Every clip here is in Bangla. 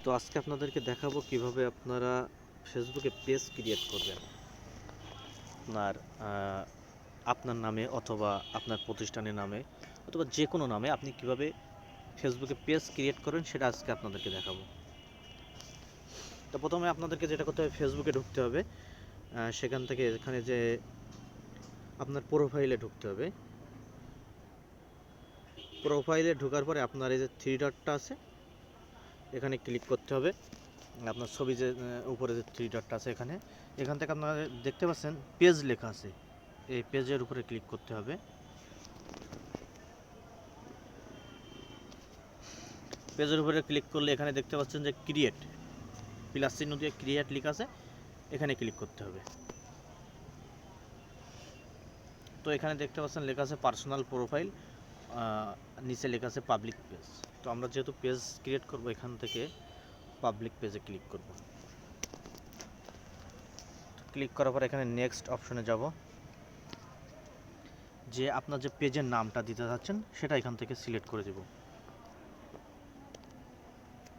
তো আজকে আপনাদেরকে দেখাবো কিভাবে আপনারা ফেসবুকে পেজ ক্রিয়েট করবেন। আপনার আপনার নামে অথবা আপনার প্রতিষ্ঠানের নামে অথবা যে কোনো নামে আপনি কিভাবে ফেসবুকে পেজ ক্রিয়েট করবেন সেটা আজকে আপনাদেরকে দেখাবো। তো প্রথমে আপনাদেরকে যেটা করতে হবে, ফেসবুকে ঢুকতে হবে। সেখান থেকে এখানে যে আপনার প্রোফাইলে ঢুকতে হবে। প্রোফাইলে ঢোকার পরে আপনার এই যে থ্রি ডটটা আছে এখানে ক্লিক করতে হবে। আপনার ছবি যে উপরে যে থ্রি ডটটা আছে এখান থেকে আপনারা দেখতে পাচ্ছেন পেজ লেখা আছে, এই পেজের উপরে ক্লিক করতে হবে। পেজের উপরে ক্লিক করলে এখানে দেখতে পাচ্ছেন যে ক্রিয়েট প্লাস চিহ্ন দিয়ে ক্রিয়েট লেখা আছে, এখানে ক্লিক করতে হবে। তো এখানে দেখতে পাচ্ছেন লেখা আছে পার্সোনাল প্রোফাইল, নিচে লেখা আছে পাবলিক পেজ। তো আমরা যেহেতু পেজ ক্রিয়েট করব এখান থেকে পাবলিক পেজে ক্লিক করব। ক্লিক করার পর এখানে নেক্সট অপশনে যাব, যে আপনার যে পেজের নামটা দিতে যাচ্ছেন সেটা এখান থেকে সিলেক্ট করে দেব।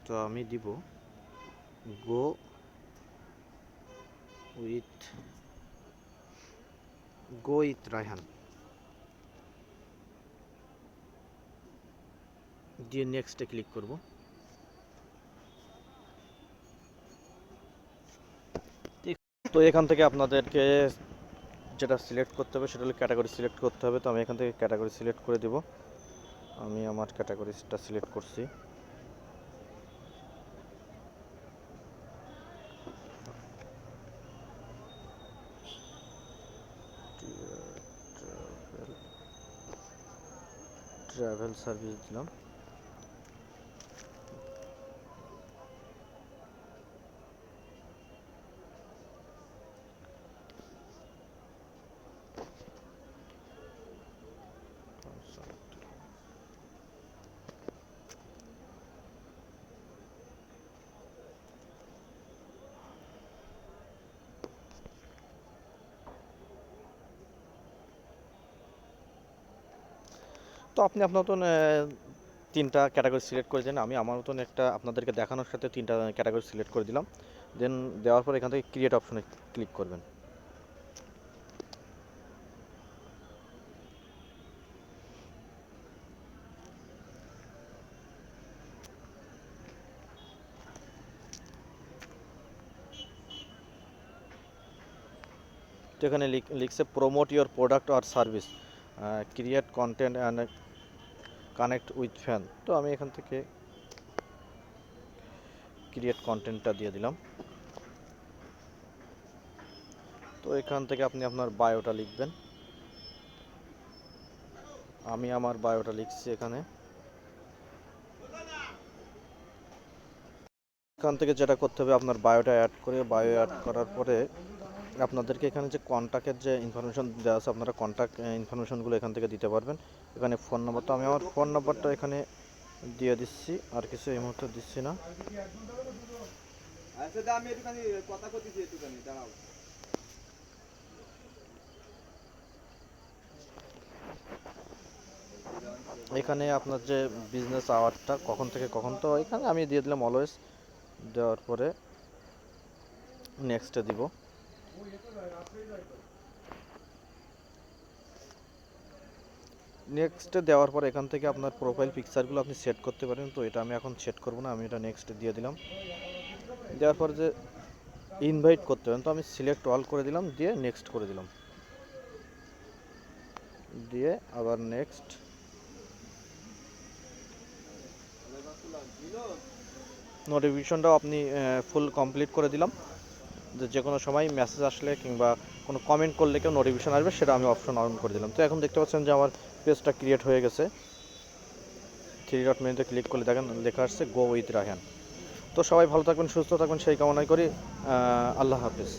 তো আমি দিব গো উইথ রায়হান দিয়ে নেক্সটে ক্লিক করব। তো এখান থেকে আপনাদেরকে যেটা সিলেক্ট করতে হবে সেটা হলো ক্যাটাগরি সিলেক্ট করতে হবে। তো আমি এখান থেকে ক্যাটাগরি সিলেক্ট করে দেব। আমি আমার ক্যাটাগরিটা সিলেক্ট করছি। ট্রাভেল সার্ভিস দিলাম। তো আপনি আপনার মতন তিনটা ক্যাটাগরি সিলেক্ট করে দেন। আমি আমার মতন একটা আপনাদেরকে দেখানোর সাথে তিনটা ক্যাটাগরি সিলেক্ট করে দিলাম। দেন দেওয়ার পর এখান থেকে ক্রিয়েট অপশনে ক্লিক করবেন। তো এখানে লিখছে promote your product or service, create content and connect with fan. তো আমি এখান থেকে ক্রিয়েট কন্টেন্টটা দিয়ে দিলাম। তো এখান থেকে আপনি আপনার বায়োটা লিখবেন। আমি আমার বায়োটা লিখছি এখানে। এখান থেকে যেটা করতে হবে, আপনার বায়োটা অ্যাড করার পরে আপনাদেরকে এখানে যে কন্ট্যাক্টের যে ইনফরমেশন দেওয়া আছে আপনারা কন্ট্যাক্ট ইনফরমেশনগুলো এখান থেকে দিতে পারবেন। এখানে ফোন নাম্বার, তো আমি আমার ফোন নাম্বারটা এখানে দিয়ে দিচ্ছি, আর কিছু এই মুহূর্তে দিচ্ছি না। এখানে আপনার যে বিজনেস আওয়ারটা কখন থেকে কখন, তো এখানে আমি দিয়ে দিলাম অলওয়েজ। দেওয়ার পরে নেক্সটে দিব। নেক্সটে দেওয়ার পর এখান থেকে আপনার প্রোফাইল পিকচারগুলো আপনি সেট করতে পারেন। তো এটা আমি এখন সেট করব না, আমি এটা নেক্সট দিয়ে দিলাম। দেওয়ার পর যে ইনভাইট করতে পারেন, তো আমি সিলেক্ট অল করে দিলাম, দিয়ে নেক্সট করে দিলাম, দিয়ে আবার নেক্সট। নোটিফিকেশনটাও আপনি ফুল কমপ্লিট করে দিলাম, যে কোনো সময় মেসেজ আসলে কিংবা কোনো কমেন্ট করলে কেউ নোটিফিকেশন আসবে সেটা আমি অপশন অন করে দিলাম। তো এখন দেখতে পাচ্ছেন যে আমার পেজটা ক্রিয়েট হয়ে গেছে। থ্রি ডট মেনুতে ক্লিক করলে দেখেন লেখা আসছে গো উইথ রায়হান। তো সবাই ভালো থাকবেন, সুস্থ থাকবেন সেই কামনাই করি। আল্লাহ হাফিজ।